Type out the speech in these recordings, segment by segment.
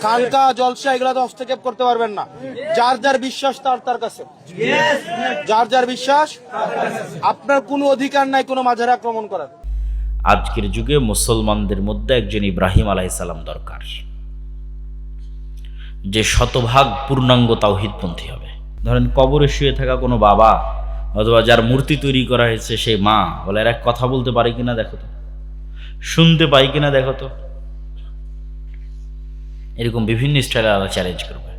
খানকা জলসা এগুলা তো হস্তক্ষেপ করতে পারবেন না। যার যার বিশ্বাস তার কাছে, যার যার বিশ্বাস। আপনার কোনো অধিকার নাই কোনো মাঝারে আক্রমণ করার। আজকের যুগে মুসলমানদের মধ্যে একজন ইব্রাহিম আলাইহিসসালাম দরকার, যে শতভাগ পূর্ণাঙ্গ তাওহীদপন্থী হবে। ধরেন কবরে শুয়ে থাকা কোনো বাবা অথবা যার মূর্তি তৈরি করা হয়েছে সেই মা বলে, এরা কথা বলতে পারে কিনা দেখো তো, শুনতে পাই কিনা দেখো তো। এরকম বিভিন্ন স্টাইলে আলাদা চ্যালেঞ্জ করবে।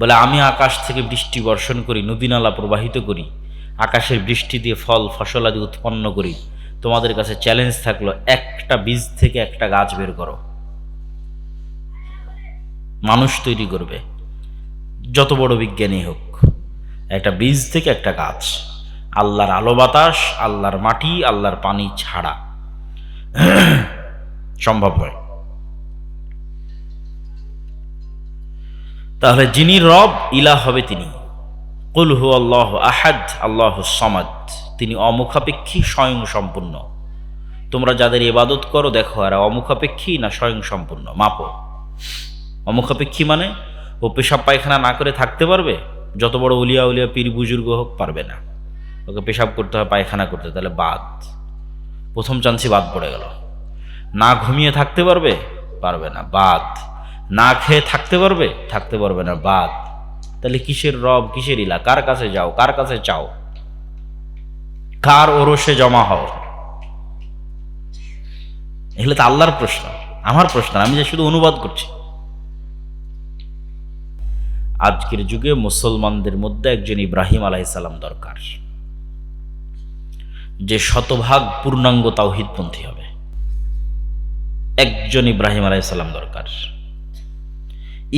বলে আমি আকাশ থেকে বৃষ্টি বর্ষণ করি, নদী নালা প্রবাহিত করি, আকাশের বৃষ্টি দিয়ে ফল ফসল আদি উৎপন্ন করি। তোমাদের কাছে চ্যালেঞ্জ থাকলো, একটা বীজ থেকে একটা গাছ বের করো। মানুষ তৈরি করবে, যত বড় বিজ্ঞানী হোক, একটা বীজ থেকে একটা গাছ। আল্লাহর আলো বাতাস, আল্লাহর মাটি, আল্লাহর পানি ছাড়া সম্ভব হয়। তাহলে যিনি রব ইলাহ হবে তিনি। কুল হু আল্লাহু আহাদ আল্লাহুস সামাদ, তিনি অমুখাপেক্ষী স্বয়ং সম্পূর্ণ। তোমরা যাদের ইবাদত করো দেখো এরা অমুখাপেক্ষী না স্বয়ং সম্পূর্ণ, মাপো। অমুখাপেক্ষী মানে ও পেশাব পায়খানা না করে থাকতে পারবে? যত বড় উলিয়া উলিয়া পীর বুজুর্গ হোক, পারবে না। ওকে পেশাব করতে হয়, পায়খানা করতে, তাহলে বাদ। প্রথম চান্সই বাদ পড়ে গেল। না ঘুমিয়ে থাকতে পারবে? পারবে না, বাদ। না খেয়ে থাকতে পারবে না, বাদ। তাহলে কিসের রব, কিসের ইলা? কার কাছে যাও, কার কাছে চাও, কার ওরসে জমা হও? এগুলো তো আল্লাহর প্রশ্ন, আমার প্রশ্ন। আমি যে শুধু অনুবাদ করছি। আজকের যুগে মুসলমানদের মধ্যে একজন ইব্রাহিম আলাইহিসসালাম দরকার, যে শতভাগ পূর্ণাঙ্গ তাওহীদপন্থী হবে। একজন ইব্রাহিম আলাইহিসসালাম দরকার।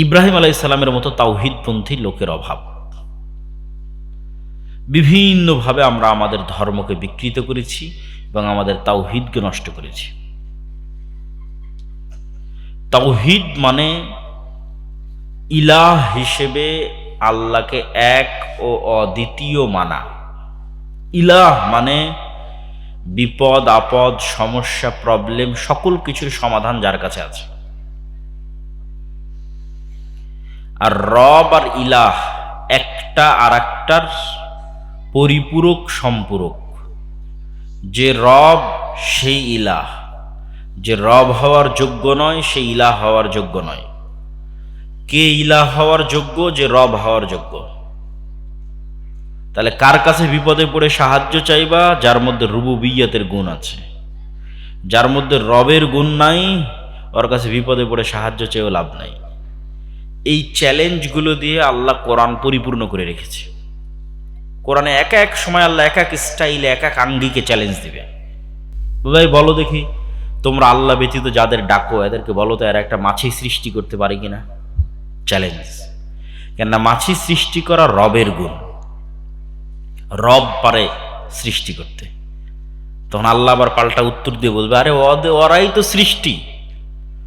ইব্রাহিম আলাইহিসসালামের মতো তাওহীদপন্থী লোকের অভাব। বিভিন্নভাবে আমরা আমাদের ধর্মকে বিকৃত করেছি এবং আমাদের তাওহীদকে নষ্ট করেছি। তাওহীদ মানে ইলাহ হিসেবে আল্লাহকে এক ও অদ্বিতীয় মানা। ইলাহ মানে বিপদ আপদ, সমস্যা, প্রবলেম, সকল কিছুর সমাধান যার কাছে আছে। আর রব আর ইলাহ একটা আর একটার পরিপূরক সম্পূরক। যে রব সেই ইলাহ, যে রব হওয়ার যোগ্য নয় সে ইলাহ হওয়ার যোগ্য নয়। কে ইলাহ হওয়ার যোগ্য? যে রব হওয়ার যোগ্য। তাহলে কার কাছে বিপদে পড়ে সাহায্য চাইবা? যার মধ্যে রুবুবিয়্যাতের গুণ আছে। যার মধ্যে রবের গুণ নাই, ওর কাছে বিপদে পড়ে সাহায্য চেয়েও লাভ নাই। এই চ্যালেঞ্জগুলো দিয়ে আল্লাহ কোরআন পরিপূর্ণ করে রেখেছে। কোরআনে এক এক সময় আল্লাহ এক এক স্টাইলে, এক এক আঙ্গিকে চ্যালেঞ্জ দিবে। ভাই বলো দেখি, তোমরা আল্লাহ ব্যতীত যাদের ডাকো এদেরকে বলো তো এরা একটা মাছি সৃষ্টি করতে পারে কিনা? চ্যালেঞ্জ। কেননা মাছি সৃষ্টি করা রবের গুণ, রব পারে সৃষ্টি করতে। তখন আল্লাহ আবার পাল্টা উত্তর দিয়ে বলবে, আরে ওরাই তো সৃষ্টি,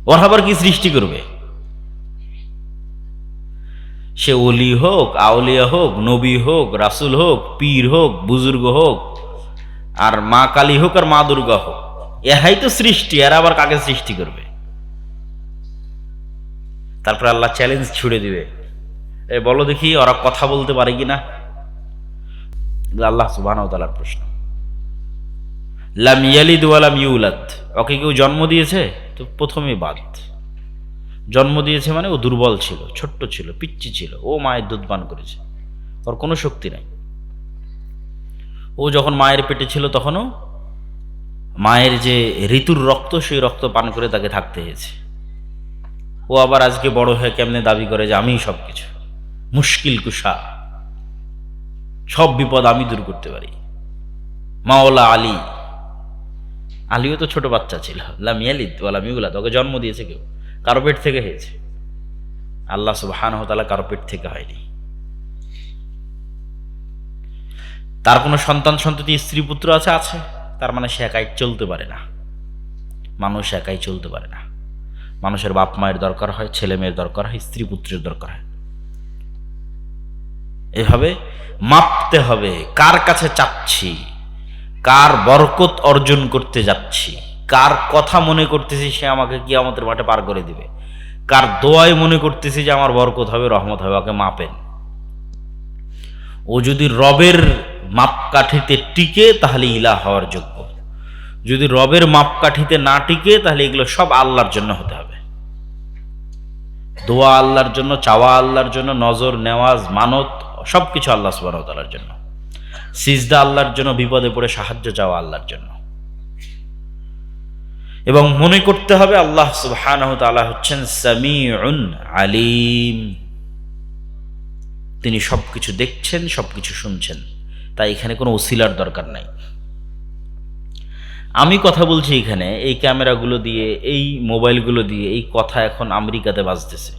ওরা আবার কি সৃষ্টি করবে? সে ওলি হোক, আউলিয়া হোক, নবী হোক, রাসূল হোক, পীর হোক, বুজুর্গ হোক, আর মা কালী হোক আর মা দুর্গা হোক, এরাই তো সৃষ্টি, এরা আবার কাকে সৃষ্টি করবে? তারপর আল্লাহ চ্যালেঞ্জ ছুড়ে দিবে, বলো দেখি ওরা কথা বলতে পারে কিনা? আল্লাহ সুবহানাহু ওয়া তাআলার প্রশ্ন। লাম ইয়ালিদ ওয়া লাম ইউলাদ, ওকে কেউ জন্ম দিয়েছে? তো প্রথমেই বাদ। জন্ম দিয়েছে মানে ও দুর্বল ছিল, ছোট্ট ছিল, পিচ্চি ছিল, ও মায়ের দুধ পান করেছে, ওর কোনো শক্তি নাই। ও যখন মায়ের পেটে ছিল তখনও মায়ের যে ঋতুর রক্ত, সেই রক্ত পান করে তাকে থাকতে হয়েছে। ও আবার আজকে বড় হয়ে কেমনে দাবি করে যে আমিই সব কিছু, মুশকিল কুশা, সব বিপদ আমি দূর করতে পারি, মাওলা আলী। আলীও তো ছোট বাচ্চা ছিল। লাম ইয়ালিদ ওয়া লাম ইউলাদ, ওকে জন্ম দিয়েছে কেউ? কারো পেট থেকে হয়েছে। আল্লাহ সুবহানাহু ওয়া তাআলা কারো পেট থেকে হয়নি। তার কোনো সন্তান সন্ততি, স্ত্রী পুত্র আছে? আছে। তার মানে সে একাই চলতে পারে না। মানুষ একাই চলতে পারে না। মানুষের বাপ মায়ের দরকার হয়, ছেলে মেয়ের দরকার হয়, স্ত্রী পুত্রের দরকার হয়। এভাবে মাপতে হবে কার কাছে চাচ্ছি, কার বরকত অর্জন করতে যাচ্ছি, কার কথা মনে করতেছি সে আমাকে কিয়ামতের মাঠে পার করে দিবে, কার দোয়ায় মনে করতেছি যে আমার বরকত হবে, রহমত হবে, ওকে মাপেন। ও যদি রবের মাপকাঠিতে টিকে তাহলে ইলাহ হওয়ার যোগ্য, যদি রবের মাপকাঠিতে না টিকে তাহলে এগুলো সব আল্লাহর জন্য হতে হবে। দোয়া আল্লাহর জন্য, চাওয়া আল্লাহর জন্য, নজর, নেওয়াজ, মানত সবকিছু আল্লাহ সুবহানাহু ওয়া তাআলার জন্য, সিজদা আল্লাহর জন্য, বিপদে পড়ে সাহায্য চাওয়া আল্লাহর জন্য। এবং মনে করতে হবে আল্লাহ সুবহানাহু ওয়া তাআলা হচ্ছেন সামিউন আলিম, তিনি সবকিছু দেখছেন, সবকিছু শুনছেন। তাই এখানে কোনো ওসিলার দরকার নাই। আমি কথা বলছি এখানে, এই ক্যামেরাগুলো দিয়ে, এই মোবাইলগুলো দিয়ে এই কথা এখন আমেরিকাতে বাজতেছে,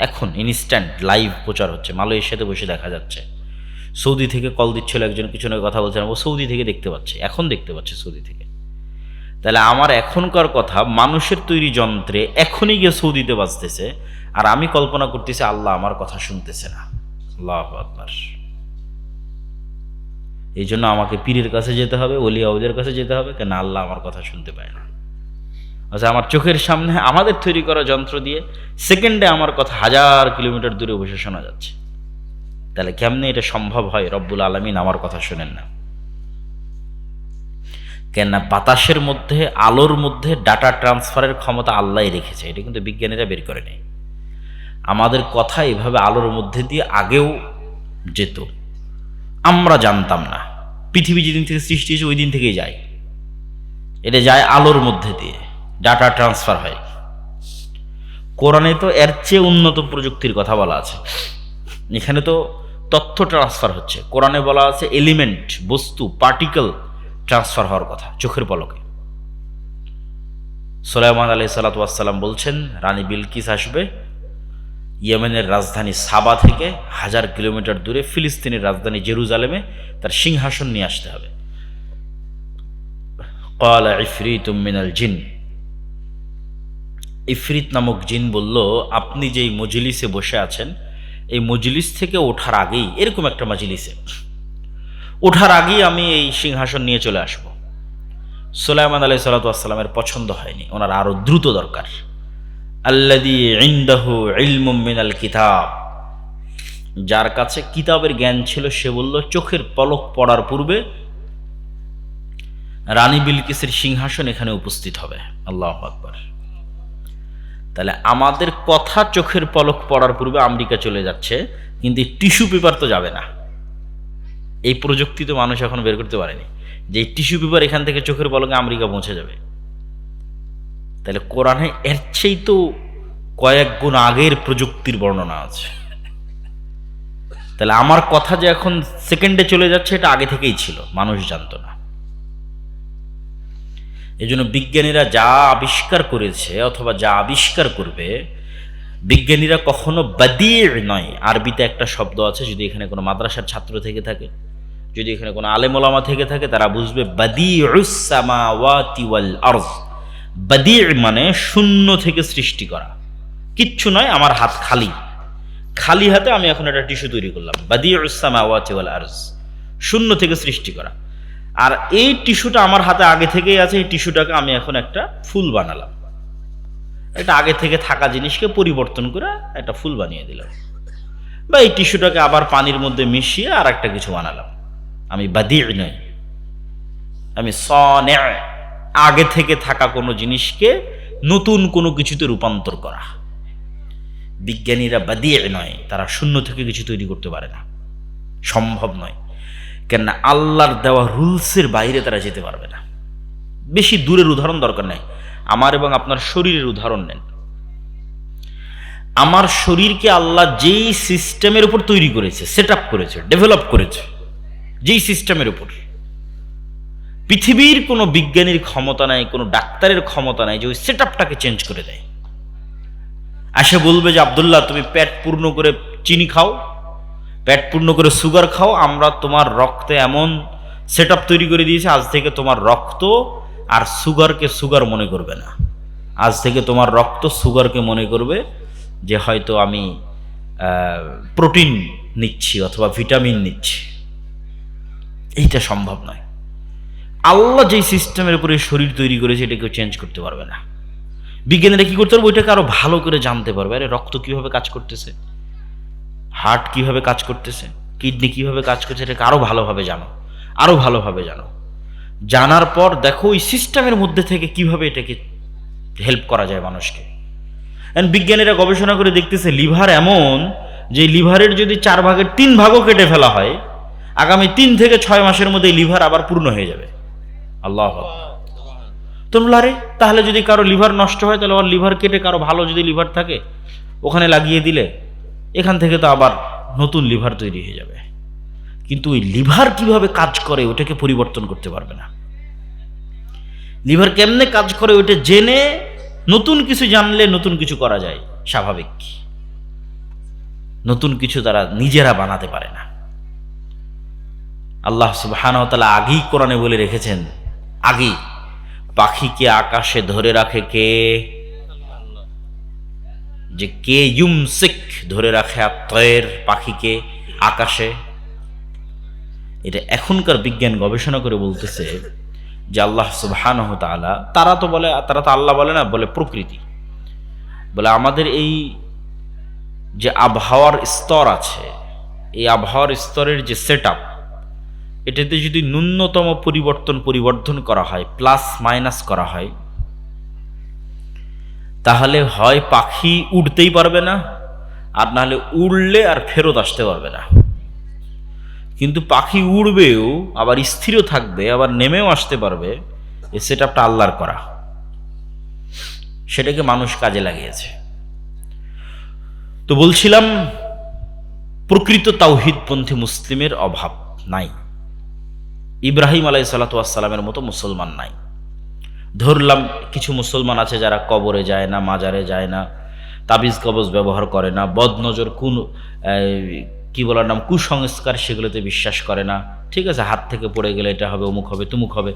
এখন ইনস্ট্যান্ট লাইভ প্রচার হচ্ছে, মালয়েশিয়াতে বসে দেখা যাচ্ছে। সৌদি থেকে কল দিচ্ছিল একজন, কিছু না কথা বলছেন, ও সৌদি থেকে দেখতে পাচ্ছে, এখন দেখতে পাচ্ছে সৌদি থেকে। তাহলে আমার এখনকার কথা মানুষের তৈরি যন্ত্রে এখনই গিয়ে সৌদিতে বাজতেছে, আর আমি কল্পনা করতেছি আল্লাহ আমার কথা শুনতেছে না। আল্লাহু আকবার। এই জন্য আমাকে পীরের কাছে যেতে হবে, ওলিয়াউদের কাছে যেতে হবে, কেন আল্লাহ আমার কথা শুনতে পায় না। আচ্ছা, আমার চোখের সামনে আমাদের তৈরি করা যন্ত্র দিয়ে সেকেন্ডে আমার কথা 1000 কিলোমিটার দূরে বসে শোনা যাচ্ছে। তাহলে কেমনে এটা সম্ভব হয় রব্বুল আলামিন আমার কথা শোনেন না? কেননা বাতাসের মধ্যে, আলোর মধ্যে ডাটা ট্রান্সফারের ক্ষমতা আল্লাহই রেখেছে, এটা কিন্তু বিজ্ঞানীরা বের করে নেই। আমাদের কথা এভাবে আলোর মধ্যে দিয়ে আগেও যেত, আমরা জানতাম না। পৃথিবী যেদিন থেকে সৃষ্টি হয়েছে ওই দিন থেকেই যায়, এটা যায় আলোর মধ্যে দিয়ে, ডাটা ট্রান্সফার হয়। কোরআনে তো এর চেয়ে উন্নত প্রযুক্তির কথা বলা আছে, এখানে তো তথ্য ট্রান্সফার হচ্ছে। কোরআনে বলা আছে এলিমেন্ট, বস্তু, পার্টিকেল ট্রান্সফার হওয়ার কথা চোখের পলকে। সুলাইমান আলাইহিস সালাতু ওয়াস সালাম বলছেন রানী বিলকিস আসবে ইয়েমেনের রাজধানী সাবা থেকে 1000 কিলোমিটার দূরে ফিলিস্তিনের রাজধানী জেরুজালেমে তার সিংহাসন নিয়ে আসতে হবে। ক্বালা ইফরিতুম মিনাল জিন, ইফরিত নামক জিন বলল, আপনি যেই মজলিসে বসে আছেন এই মজলিস থেকে ওঠার আগেই, এরকম একটা মজলিসে ওঠার আগেই আমি এই সিংহাসন নিয়ে চলে আসব। সুলাইমান আলাইহিস সালাতু ওয়াস সালামের পছন্দ হয়নি, ওনার আরো দ্রুত দরকার। আল্লাযী ইনদাহু ইলমুম মিনাল কিতাব, যার কাছে কিতাবের জ্ঞান ছিল, সে বলল চোখের পলক পড়ার পূর্বে রানী বিলকিসের সিংহাসন এখানে উপস্থিত হবে। আল্লাহু আকবার। তাহলে আমাদের কথা চোখের পলক পড়ার পূর্বে আমেরিকা চলে যাচ্ছে, কিন্তু টিস্যু পেপার তো যাবে না। এই প্রযুক্তি তো মানুষ এখন বের করতে পারেনি যে টিস্যু পেপার এখান থেকে চোখের পলকে আমেরিকা পৌঁছে যাবে। তাহলে কোরআনে এর চেয়ে তো কয়েক গুণ আগের প্রযুক্তির বর্ণনা আছে। তাহলে আমার কথা যে এখন সেকেন্ডে চলে যাচ্ছে, এটা আগে থেকেই ছিল, মানুষ জানতো না। এই জন্য বিজ্ঞানীরা যা আবিষ্কার করেছে অথবা যা আবিষ্কার করবে, বিজ্ঞানীরা কখনো বাদির নয়। আরবিতে একটা শব্দ আছে, যদি এখানে কোনো মাদ্রাসার ছাত্র থেকে থাকে, যদি এখানে কোনো আলেম ওলামা থেকে থাকে, তারা বুঝবে বাদিউস সামাওয়াতি ওয়াল আরজ। বাদি মানে শূন্য থেকে সৃষ্টি করা, কিচ্ছু নয়, আমার হাত খালি, খালি হাতে আমি এখন একটা টিস্যু তৈরি করলাম। বাদিউস সামাওয়াতি ওয়াল আরজ, শূন্য থেকে সৃষ্টি করা। আর এই টিস্যুটা আমার হাতে আগে থেকেই আছে, এই টিস্যুটাকে আমি এখন একটা ফুল বানালাম, এটা আগে থেকে থাকা জিনিসকে পরিবর্তন করে একটা ফুল বানিয়ে দিলাম, বা এই টিস্যুটাকে আবার পানির মধ্যে মিশিয়ে আর একটা কিছু বানালাম। আমি বাদি নই, আমি সনে, আগে থেকে থাকা কোনো জিনিসকে নতুন কোনো কিছুতে রূপান্তর করা। বিজ্ঞানীরা বাদি নয়, তারা শূন্য থেকে কিছু তৈরি করতে পারে না, সম্ভব নয়। কেননা আল্লাহর দেওয়া রুলসের বাইরে তারা যেতে পারবে না। বেশি দূরের উদাহরণ দরকার নেই, আমার এবং আপনার শরীরের উদাহরণ নেন। আমার শরীরকে আল্লাহ যেই সিস্টেমের উপর তৈরি করেছে, সেট আপ করেছে, ডেভেলপ করেছে, যেই সিস্টেমের উপর, পৃথিবীর কোনো বিজ্ঞানীর ক্ষমতা নাই, কোনো ডাক্তারের ক্ষমতা নাই যে ওই সেট আপটাকে চেঞ্জ করে দেয়। আসে বলবে যে আব্দুল্লাহ তুমি পেট পূর্ণ করে চিনি খাও, পেট পূর্ণ করে সুগার খাও, আমরা তোমার রক্তে এমন সেট আপ তৈরি করে দিয়েছি, আজ থেকে তোমার রক্ত আর সুগারকে সুগার মনে করবে না, আজ থেকে তোমার রক্ত সুগারকে মনে করবে যে হয়তো আমি প্রোটিন নিচ্ছি অথবা ভিটামিন নিচ্ছি। এইটা সম্ভব নয়। আল্লাহ যেই সিস্টেমের উপরে শরীর তৈরি করেছে এটা কেউ চেঞ্জ করতে পারবে না। বিজ্ঞানীরা কি করতে পারবে, ওইটাকে আরো ভালো করে জানতে পারবে। আরে রক্ত কিভাবে কাজ করতেছে, হার্ট কিভাবে কাজ করতেছে, কিডনি কিভাবে কাজ করছে, এটাকে আরো ভালোভাবে জানো, আরো ভালোভাবে জানো। জানার পর দেখো ওই সিস্টেমের মধ্যে থেকে কিভাবে এটাকে হেল্প করা যায় মানুষকে। এন্ড বিজ্ঞানীরা গবেষণা করে দেখতেছে লিভার এমন যে লিভারের যদি 4 ভাগের 3 ভাগও কেটে ফেলা হয়, আগামী 3 থেকে 6 মাসের মধ্যে লিভার আবার পূর্ণ হয়ে যাবে। আল্লাহ তোমরা আরে তাহলে যদি কারো লিভার নষ্ট হয়, তাহলে ওর লিভার কেটে কারো ভালো যদি লিভার থাকে ওখানে লাগিয়ে দিলে এখান থেকে তো আবার নতুন লিভার তৈরি হয়ে যাবে। কিন্তু ওই লিভার কিভাবে কাজ করে ওটাকে পরিবর্তন করতে পারবে না। লিভার কেমনে কাজ করে ওইটা জেনে নতুন কিছু জানলে নতুন কিছু করা যায়, স্বাভাবিক। নতুন কিছু তারা নিজেরা বানাতে পারে না। আল্লাহ সুবহানাহু ওয়া তাআলা আগেই কোরআনে বলে রেখেছেন, আগেই পাখিকে আকাশে ধরে রাখে কে, যে কে ইউমসিক ধরে রাখে আত্ময়ের পাখিকে আকাশে। এটা এখনকার বিজ্ঞান গবেষণা করে বলতেছে যে আল্লাহ সুবহানাহু ওয়া তাআলা, তারা তো আল্লাহ বলে না, বলে প্রকৃতি বলে। আমাদের এই যে আবহাওয়ার স্তর আছে, এই আবহাওয়ার স্তরের যে সেটআপ, এটাতে যদি ন্যূনতম পরিবর্ধন করা হয়, প্লাস মাইনাস করা হয়, তাহলে হয় পাখি উড়তেই পারবে না, আর নাহলে উড়লে আর ফেরত আসতে পারবে না। কিন্তু পাখি উড়বেও, আবার স্থিরও থাকবে, আবার নেমেও আসতে পারবে। এই সেটআপটা আল্লাহর করা, সেটাকে মানুষ কাজে লাগিয়েছে। তো বলছিলাম প্রকৃত তাওহীদপন্থী মুসলিমের অভাব নাই। ইব্রাহিম আলাইহিস সালাতু ওয়াস সালামের মতো মুসলমান নাই। ধরলাম কিছু মুসলমান আছে যারা কবরে যায় না, মাজারে যায় না, তাবিজ কবজ ব্যবহার করে না, বদনজর কি বলার নাম কুসংস্কার, সেগুলোতে বিশ্বাস করে না। ঠিক আছে, হাত থেকে পড়ে গেলে এটা হবে, অমুক হবে, তুমুক হবে,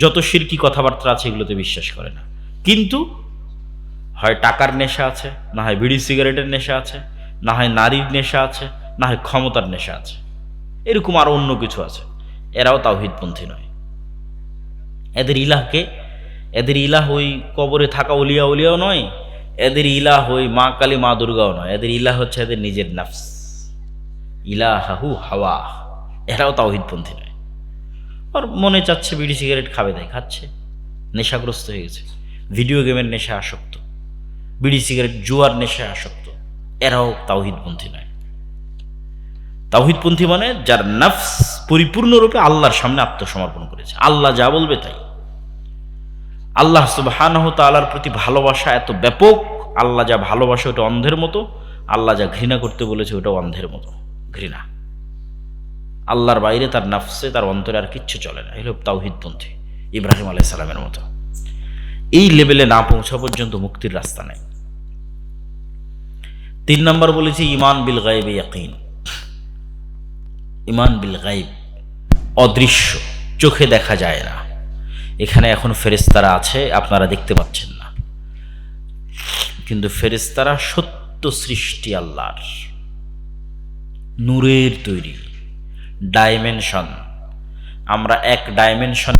যত শিরকি কথাবার্তা আছে এগুলোতে বিশ্বাস করে না। কিন্তু হয় টাকার নেশা আছে, না হয় বিড়ি সিগারেটের নেশা আছে, না হয় নারীর নেশা আছে, না হয় ক্ষমতার নেশা আছে, এরকম আরো অন্য কিছু আছে। এরাও তাওহীদপন্থী নয়। এদের ইলাহ ওই কবরে থাকা উলিয়াও নয়, এদের ইলাহ ওই মা কালী মা দুর্গাও নয়। এদের ইলাহ হচ্ছে এদের নিজের নাফস, ইলাহু হাওয়া। এরাও তাওহীদপন্থী নয়। আর মনে চাচ্ছে বিড়ি সিগারেট খাবে, তাই খাচ্ছে, নেশাগ্রস্ত হয়ে গেছে, ভিডিও গেমের নেশা আসক্ত, বিড়ি সিগারেট জুয়ার নেশা আসক্ত। এরাও তাওহীদপন্থী নয়। তাওহীদপন্থী মানে যার নফস পরিপূর্ণরূপে আল্লাহর সামনে আত্মসমর্পণ করেছে, আল্লাহ যা বলবে তাই। আল্লাহ সুবহানাহু ওয়া তাআলার প্রতি ভালোবাসা এত ব্যাপক, আল্লাহ যা ভালোবাসে ওটা অন্ধের মতো, আল্লাহ যা ঘৃণা করতে বলেছে ওটাও অন্ধের মতো ঘৃণা। আল্লাহর বাইরে তার নফসে, তার অন্তরে আর কিচ্ছু চলে না। এগুলো তাওহীদপন্থী ইব্রাহিম আলাইহিস সালামের মতো। এই লেভেলে না পৌঁছা পর্যন্ত মুক্তির রাস্তা নেই। 3 নম্বর বলেছি ঈমান বিল গায়বে ইয়াকিন। ঈমান বিল গায়ব, অদৃশ্য, চোখে দেখা যায় না। এখানে এখন ফেরেশতারা আছে, আপনারা দেখতে পাচ্ছেন না, কিন্তু ফেরেশতারা সত্য সৃষ্টি আল্লাহর, নূরের তৈরি, ডাইমেনশন। আমরা এক ডাইমেনশন,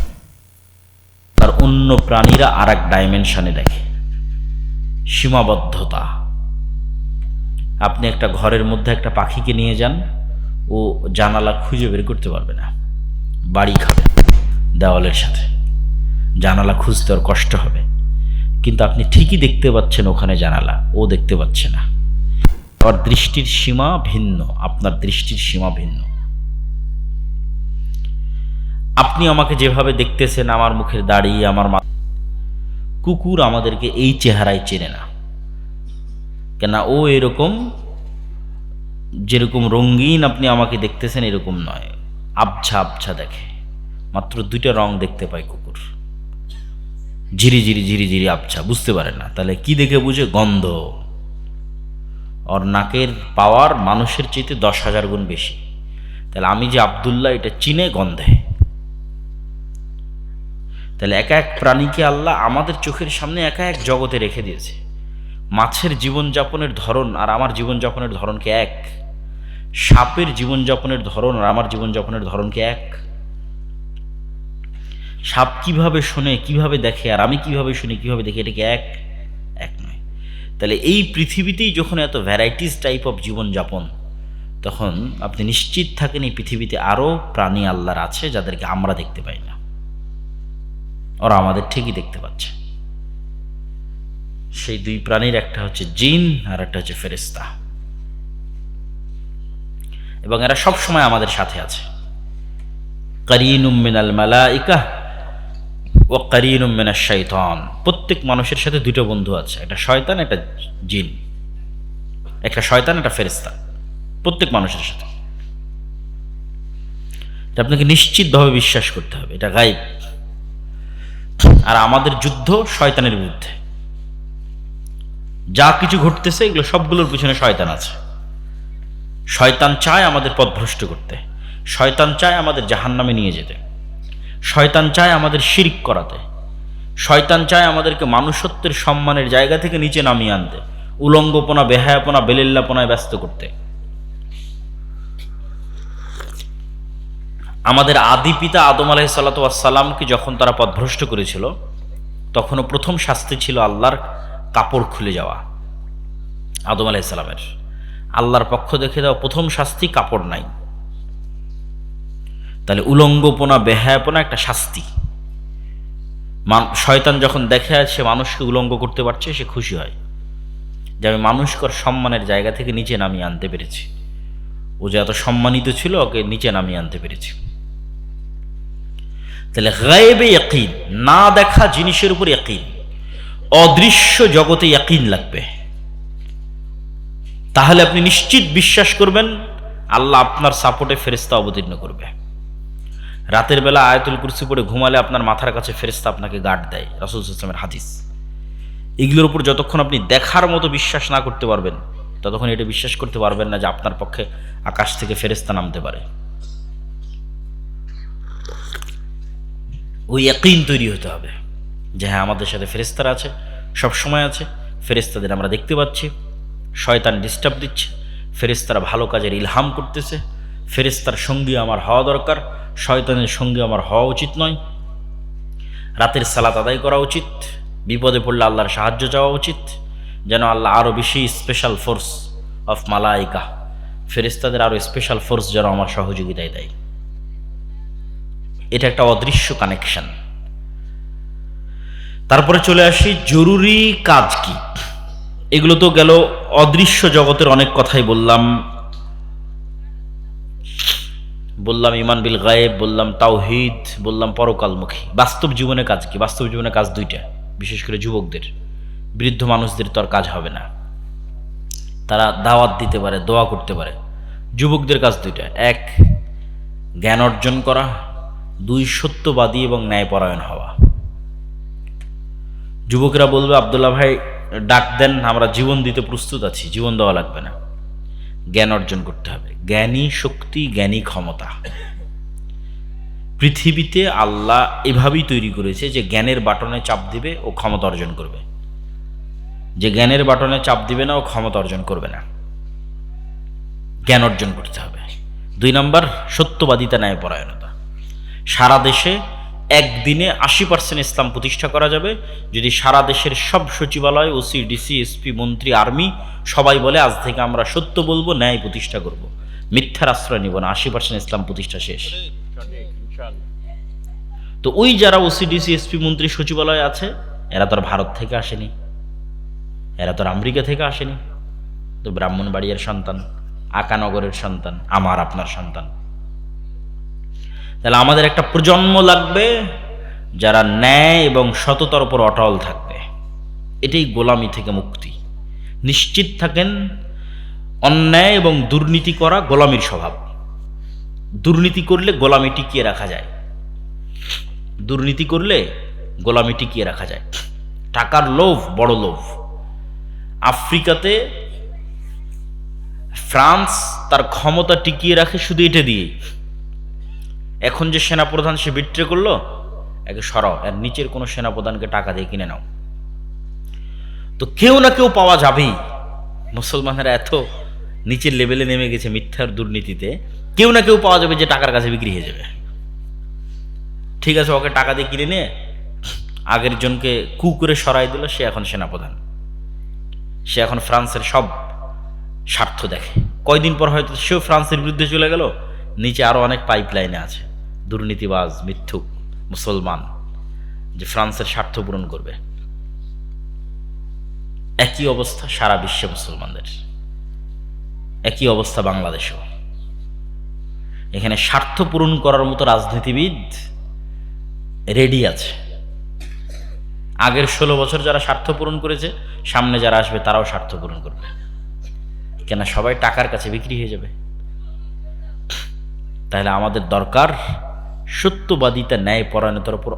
আর অন্য প্রাণীরা আর এক ডাইমেনশনে দেখে। সীমাবদ্ধতা। আপনি একটা ঘরের মধ্যে একটা পাখিকে নিয়ে যান, ও জানালা খুঁজে বের করতে পারবে না, বাড়ি খাবে দেওয়ালের সাথে, জানালা খুঁজতে ওর কষ্ট হবে। কিন্তু আপনি ঠিকই দেখতে পাচ্ছেন ওখানে জানালা, ও দেখতে পাচ্ছে না। ওর দৃষ্টির সীমা ভিন্ন, আপনার দৃষ্টির সীমা ভিন্ন। আপনি আমাকে যেভাবে দেখতেছেন, আমার মুখের দাড়ি, আমার কুকুর আমাদেরকে এই চেহারায় চেনে না, কেন ও এরকম, যেরকম রঙিন আপনি আমাকে দেখতেছেন এরকম নয়, আবছা আবছা দেখে। মাত্র 2টা রং দেখতে পায় কুকুর, ঝিরি আবছা, বুঝতে পারে না। তাহলে কি দেখে বুঝে? গন্ধ। ওর নাকের পাওয়ার মানুষের চাইতে 10,000 গুণ বেশি। তাহলে আমি যে আব্দুল্লাহ এটা চিনে গন্ধে। তাহলে একা এক প্রাণীকে আল্লাহ আমাদের চোখের সামনে একা এক জগতে রেখে দিয়েছে। মাছের জীবনযাপনের ধরন আর আমার জীবনযাপনের ধরনকে এক, সাপের জীবনযাপনের ধরন আর আমার জীবনযাপনের ধরনকে এক। সাপ কিভাবে শোনে, কিভাবে দেখে, আর আমি কিভাবে শুনি, কিভাবে দেখি, এটাকে তাহলে এই পৃথিবীতেই যখন এত ভ্যারাইটিস টাইপ অফ জীবনযাপন, তখন আপনি নিশ্চিত থাকেন এই পৃথিবীতে আরও প্রাণী আল্লাহর আছে যাদেরকে আমরা দেখতে পাই না, ওরা আমাদের ঠিকই দেখতে পাচ্ছে। সেই দুই প্রাণীর একটা হচ্ছে জিন আর একটা হচ্ছে ফেরেশতা, এবং এরা সব সময় আমাদের সাথে আছে। কারিনুম মিনাল মালাইকা ও কারিনুম মিনাশ শাইতান। প্রত্যেক মানুষের সাথে দুটো বন্ধু আছে, একটা শয়তান একটা জিন, একটা শয়তান একটা ফেরেশতা, প্রত্যেক মানুষের সাথে। এটা আপনাকে নিশ্চিতভাবে বিশ্বাস করতে হবে, এটা গায়েব। আর আমাদের যুদ্ধ শয়তানের বিরুদ্ধে। যা কিছু ঘটতেছে এগুলো সবগুলোর পিছনে শয়তান আছে। শয়তান চায় আমাদের পথভ্রষ্ট করতে, শয়তান চায় আমাদের জাহান্নামে নিয়ে যেতে, শয়তান চায় আমাদের শিরক করাতে, শয়তান চায় আমাদেরকে মানুষত্বের সম্মানের জায়গা থেকে নিচে নামিয়ে আনতে, উলঙ্গপনা, বেহায়াপনা, বেলিল্লাপনায় ব্যস্ত করতে। আমাদের আদি পিতা আদম আলাইহিসসালাতু ওয়াসসালামকে যখন তারা পথভ্রষ্ট করেছিল, তখনও প্রথম শাস্তি ছিল আল্লাহর কাপড় খুলে যাওয়া। আদম আলাইহিসসালামের আল্লাহর পক্ষ দেখে দেওয়া প্রথম শাস্তি কাপড় নাই। তাহলে উলঙ্গপনা, বেহায়াপনা একটা শাস্তি। শয়তান যখন দেখে সে মানুষকে উলঙ্গ করতে পারছে, সে খুশি হয় যে আমি মানুষকে সম্মানের জায়গা থেকে নিচে নামিয়ে আনতে পেরেছি। ও যে এত সম্মানিত ছিল, ওকে নিচে নামিয়ে আনতে পেরেছি। তাহলে গায়েবে ইয়াকিন, না দেখা জিনিসের উপর ইয়াকিন, অদৃশ্য জগতে ইয়াকিন লাগবে। তাহলে আপনি নিশ্চিত বিশ্বাস করবেন আল্লাহ আপনার সাপোর্টে ফেরেশতা অবতীর্ণ করবে। রাতের বেলা আয়াতুল কুরসি পড়ে ঘুমালে আপনার মাথার কাছে ফেরেশতা আপনাকে গার্ড দেয়, রাসূল সাল্লাল্লাহু আলাইহি ওয়াসাল্লামের হাদিস। এগুলোর উপর যতক্ষণ আপনি দেখার মতো বিশ্বাস না করতে পারবেন, ততক্ষণ এটা বিশ্বাস করতে পারবেন না যে আপনার পক্ষে আকাশ থেকে ফেরেশতা নামতে পারে। ওই ইয়াকিন তৈরি হতে হবে যে হ্যাঁ, আমাদের সাথে ফেরেশতারা আছে, সব সময় আছে, ফেরেশতাদের আমরা দেখতে পাচ্ছি, শয়তান ডিস্টার্ব দিচ্ছে, ফেরেশতারা ভালো কাজের ইলহাম করতেছে, ফেরেশতার সঙ্গী আমার হওয়া দরকার, শয়তানের সঙ্গী আমার হওয়া উচিত নয়। রাতের সালাত আদায় করা উচিত, বিপদে পড়লে আল্লাহর সাহায্য চাওয়া উচিত, যেন আল্লাহ আরও বেশি স্পেশাল ফোর্স অফ মালাইকা, ফেরেশতাদের আরও স্পেশাল ফোর্স যেন আমার সহযোগিতায় দেয়। এটা একটা অদৃশ্য কানেকশন। তারপরে চলে আসি জরুরি কাজ কি। এগুলো তো গেল অদৃশ্য জগতের অনেক কথাই বললাম ঈমান বিল গায়েব, বললাম তাওহীদ, বললাম পরকালমুখী। বাস্তব জীবনে কাজ কি? বাস্তব জীবনে কাজ দুইটা, বিশেষ করে যুবকদের। বৃদ্ধ মানুষদের তো আর কাজ হবে না, তারা দাওয়াত দিতে পারে, দোয়া করতে পারে। যুবকদের কাজ দুইটা, এক জ্ঞান অর্জন করা, দুই সত্যবাদী এবং ন্যায়পরায়ণ হওয়া। যুবকেরা বলবে আব্দুল্লাহ ভাই ডাক দেন, আমরা জীবন দিতে প্রস্তুত আছি, জীবন দেওয়া লাগবে না। জ্ঞান অর্জন করতে হবে, জ্ঞানী শক্তি, জ্ঞানী ক্ষমতা। পৃথিবীতে আল্লাহ এভাবেই তৈরি করেছে যে জ্ঞানের বাটনে চাপ দিবে ও ক্ষমতা অর্জন করবে, যে জ্ঞানের বাটনে চাপ দিবে না ও ক্ষমতা অর্জন করবে না। জ্ঞান অর্জন করতে হবে। দুই নম্বর সত্যবাদিতা, ন্যায়পরায়ণতা। সারা দেশে একদিনে 80% ইসলাম প্রতিষ্ঠা করা যাবে যদি সারা দেশের সব সচিবালয়, ওসি, ডিসি, এসপি, মন্ত্রী, আর্মি সবাই বলে আজ থেকে আমরা সত্য বলবো, ন্যায় প্রতিষ্ঠা করব, মিথ্যার আশ্রয় নিব না। 80% ইসলাম প্রতিষ্ঠা শেষ। তো ওই যারা ওসি, ডিসি, এসপি, মন্ত্রী, সচিবালয় আছে, এরা তো আর ভারত থেকে আসেনি, এরা তো আর আমেরিকা থেকে আসেনি, তো ব্রাহ্মণবাড়িয়ার সন্তান, আকানগরের সন্তান, আমার আপনার সন্তান। তাহলে আমাদের একটা প্রজন্ম লাগবে যারা ন্যায় এবং সততার উপর অটল থাকবে। এটাই গোলামি থেকে মুক্তি। নিশ্চিত থাকেন অন্যায় এবং দুর্নীতি করা গোলামির স্বভাব। দুর্নীতি করলে গোলামি টিকিয়ে রাখা যায়, দুর্নীতি করলে গোলামি টিকিয়ে রাখা যায়। টাকার লোভ বড় লোভ। আফ্রিকাতে ফ্রান্স তার ক্ষমতা টিকিয়ে রাখে শুধু এটা দিয়ে। এখন যে সেনাপ্রধান সে বিট্রে করলো, একে সরাও, এর নিচের কোনো সেনাপ্রধানকে টাকা দিয়ে কিনে নাও। তো কেউ না কেউ পাওয়া যাবেই। মুসলমানেরা এত নিচের লেভেলে নেমে গেছে মিথ্যার দুর্নীতিতে, কেউ না কেউ পাওয়া যাবে যে টাকার কাছে বিক্রি হয়ে যাবে। ঠিক আছে, ওকে টাকা দিয়ে কিনে নিয়ে আগের জনকে কু করে সরাই দিল, সে এখন সেনাপ্রধান। সে এখন ফ্রান্সের সব স্বার্থ দেখে। কয়দিন পর হয়তো সেও ফ্রান্সের বিরুদ্ধে চলে গেল, নিচে আরো অনেক পাইপলাইনে আছে দুর্নীতিবাজ মিথ্যুক মুসলমান, যে ফ্রান্সের স্বার্থ পূরণ করবে। একই অবস্থা সারা বিশ্বে মুসলমানদের, একই অবস্থা বাংলাদেশেও। এখানে স্বার্থ পূরণ করার মতো রাজনীতিবিদ রেডি আছে। আগের 16 বছর যারা স্বার্থ পূরণ করেছে, সামনে যারা আসবে তারাও স্বার্থ পূরণ করবে, কেন সবাই টাকার কাছে বিক্রি হয়ে যাবে। তাহলে আমাদের দরকার সত্যবাদিতা, ন্যায় পরায়ণতার উপর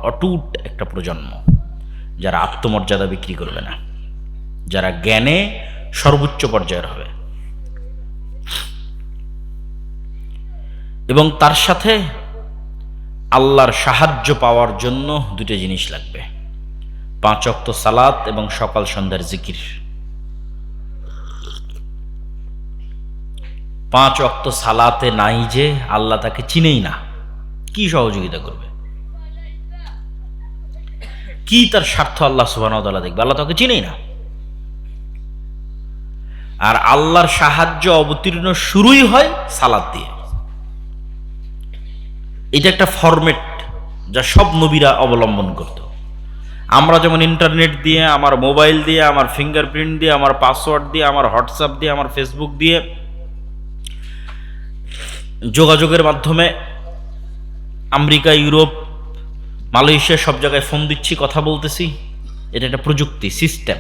অটুট একটা প্রজন্ম, যারা আত্মমর্যাদা বিক্রি করবে না, যারা জ্ঞানে সর্বোচ্চ পর্যায়ের হবে। এবং তার সাথে আল্লাহর সাহায্য পাওয়ার জন্য দুটো জিনিস লাগবে, 5 ওয়াক্ত সালাত এবং সকাল সন্ধ্যার জিকির। 5 ওয়াক্ত সালাতে নাই যে, আল্লাহ তাকে চিনেই না, কি সহযোগিতা করবে? কি তার স্বার্থ আল্লাহ সুবহানাহু ওয়া তাআলা দেখবে? আল্লাহ তাকে চিনেই না। আর আল্লাহর সাহায্য অবতীর্ণ শুরুই হয় সালাত দিয়ে। এটা একটা ফরম্যাট যা সব নবীরা অবলম্বন করত। আমরা যেমন ইন্টারনেট দিয়ে, আমার মোবাইল দিয়ে, আমার ফিঙ্গারপ্রিন্ট দিয়ে, আমার পাসওয়ার্ড দিয়ে, আমার হোয়াটসঅ্যাপ দিয়ে, আমার ফেসবুক দিয়ে যোগাযোগের মাধ্যমে আমেরিকা, ইউরোপ, মালয়েশিয়া সব জায়গায় ফোন দিচ্ছি, কথা বলতেছি, এটা একটা প্রযুক্তি সিস্টেম।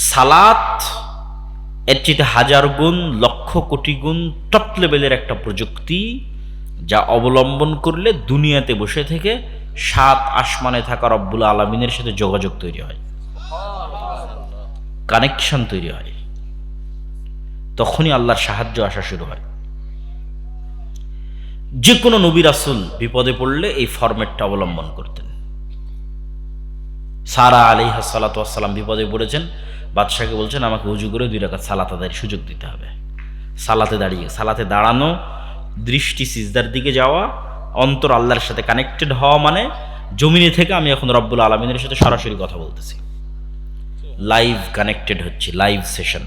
সালাত এর চেয়ে 1000 গুণ, লক্ষ কোটি গুণ টপ লেভেলের একটা প্রযুক্তি, যা অবলম্বন করলে দুনিয়াতে বসে থেকে 7 আসমানে থাকা রব্বুল আলামিনের সাথে যোগাযোগ তৈরি হয়, কানেকশন তৈরি হয়, তখনই আল্লাহর সাহায্য আসা শুরু হয়। যে কোনো নবী রাসূল বিপদে পড়লে এই ফরম্যাটটা অবলম্বন করতেন। সারা আলাইহিস সালাতু ওয়াস সালাম বিপদে পড়েছেন, বাদশাহকে বলছেন আমাকে উজু করে 2 রাকাত সালাত আদায়ের সুযোগ দিতে হবে। সালাতে দাঁড়িয়ে, সালাতে দাঁড়ানো, দৃষ্টি সিজদার দিকে যাওয়া, অন্তর আল্লাহর সাথে কানেক্টেড হওয়া, মানে জমিনে থেকে আমি এখন রব্বুল আলামিনের সাথে সরাসরি কথা বলতেছি, লাইভ কানেক্টেড হচ্ছে, লাইভ সেশন।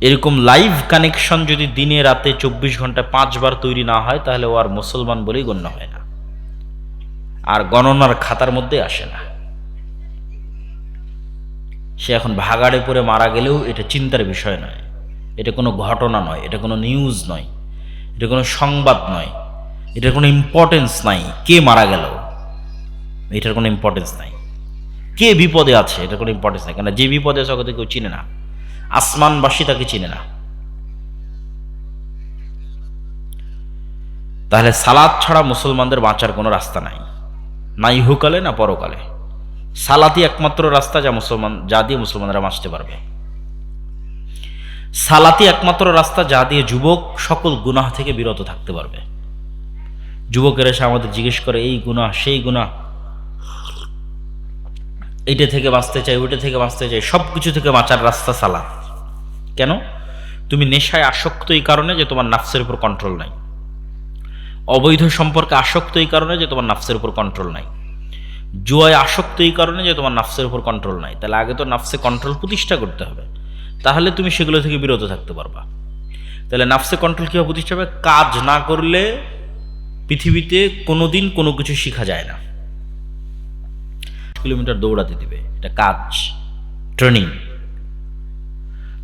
এরকম লাইভ কানেকশন যদি দিনে রাতে 24 ঘন্টায় 5 বার তৈরি না হয়, তাহলে ও আর মুসলমান বলেই গণ্য হয় না, আর গণনার খাতার মধ্যে আসে না। সে এখন ভাগাড়ে পড়ে মারা গেলেও এটা চিন্তার বিষয় নয়, এটা কোনো ঘটনা নয়, এটা কোনো নিউজ নয়, এটা কোনো সংবাদ নয়, এটার কোনো ইম্পর্টেন্স নাই। কে মারা গেল এটার কোনো ইম্পর্টেন্স নাই, কে বিপদে আছে এটার কোনো ইম্পর্টেন্স নাই, কেন যে বিপদে আছে ওকে কেউ চিনে না, আসমানবাসী তাকে চিনে না। তাহলে সালাত ছাড়া মুসলমানদের বাঁচার কোনো রাস্তা নাই, না ইহকালে না পরকালে। সালাতই একমাত্র রাস্তা যা দিয়ে মুসলমানরা বাঁচতে পারবে। সালাতই একমাত্র রাস্তা যা দিয়ে যুবক সকল গুনাহ থেকে বিরত থাকতে পারবে। যুবকেরা এসে আমাদের জিজ্ঞেস করে এই গুনাহ সেই গুনাহ, এইটা থেকে বাঁচতে চাই, ওইটা থেকে বাঁচতে চাই, সব কিছু থেকে বাঁচার রাস্তা সালাত। কেন? তুমি নেশায় আসক্ত এই কারণে যে তোমার নাফসের উপর কন্ট্রোল নাই, অবৈধ সম্পর্কে আসক্ত এই কারণে যে তোমার নাফসের উপর কন্ট্রোল নাই, জুয়ায় আসক্ত এই কারণে যে তোমার নাফসের উপর কন্ট্রোল নাই। তাহলে আগে তো নাফসে কন্ট্রোল প্রতিষ্ঠা করতে হবে, তাহলে তুমি সেগুলো থেকে বিরত থাকতে পারবা। তাহলে নাফসে কন্ট্রোল কীভাবে প্রতিষ্ঠা হবে? কাজ না করলে পৃথিবীতে কোনোদিন কোনো কিছু শেখা যায় না। কিলোমিটার দৌড়াতে দিবে, এটা কাজ, ট্রেনিং।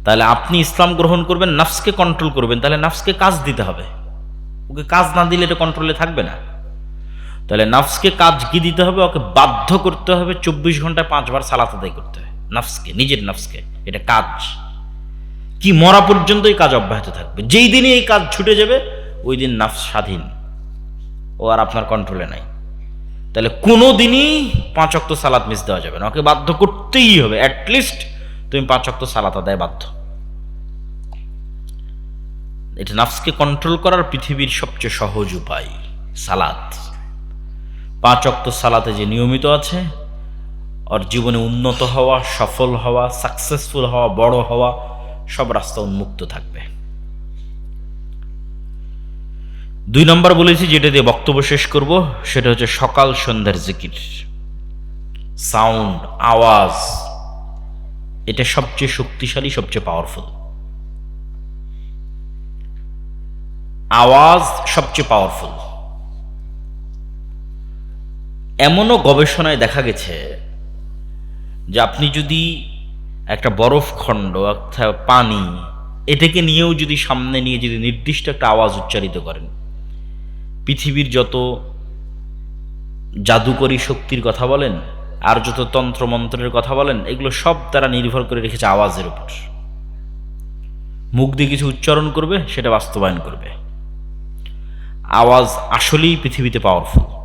তাহলে আপনি ইসলাম গ্রহণ করবেন, নাফসকে কন্ট্রোল করবেন, তাহলে নাফসকে কাজ দিতে হবে। ওকে কাজ না দিলে এটা কন্ট্রোলে থাকবে না। তাহলে নাফসকে কাজ কি দিতে হবে? ওকে বাধ্য করতে হবে 24 ঘন্টায় 5 বার সালাত আদায় করতে হবে নাফসকে, নিজের নাফসকে। এটা কাজ কি, মরা পর্যন্ত এই কাজ অব্যাহত থাকবে। যেই দিনই এই কাজ ছুটে যাবে ওই দিন নাফস স্বাধীন, ও আর আপনার কন্ট্রোলে নাই। তাহলে কোনো দিনই 5 ওয়াক্ত সালাত মিস দেওয়া যাবে না, ওকে বাধ্য করতেই হবে। অ্যাটলিস্ট তুমি 5 ওয়াক্ত সালাত আদায় বাধ্য। এটা নাফসকে কন্ট্রোল করার পৃথিবীর সবচেয়ে সহজ উপায় সালাত। 5 ওয়াক্ত সালাতে যে নিয়মিত আছে, ওর জীবনে উন্নত হওয়া, সফল হওয়া, সাকসেসফুল হওয়া, বড় হওয়া, সব রাস্তা উন্মুক্ত থাকবে। 2 নম্বর বলেছি, যেটা দিয়ে বক্তব্য শেষ করব, সেটা হচ্ছে সকাল সন্ধ্যার জিকির। সাউন্ড, আওয়াজ, এটা সবচেয়ে শক্তিশালী, সবচেয়ে পাওয়ারফুল। আওয়াজ সবচেয়ে পাওয়ারফুল। এমনও গবেষণায় দেখা গেছে যে আপনি যদি একটা বরফ খণ্ড, একটা পানি, এটাকে নিয়েও যদি সামনে নিয়ে যদি নির্দিষ্ট একটা আওয়াজ উচ্চারিত করেন, পৃথিবীর যত জাদুকরী শক্তির কথা বলেন আর যত তন্ত্রমন্ত্রের কথা বলেন, এগুলো সব তারা নির্ভর করে রেখেছে আওয়াজের উপর। মুখ দিয়ে কিছু উচ্চারণ করবে, সেটা বাস্তবায়ন করবে। আওয়াজ আসলেই পৃথিবীতে পাওয়ারফুল।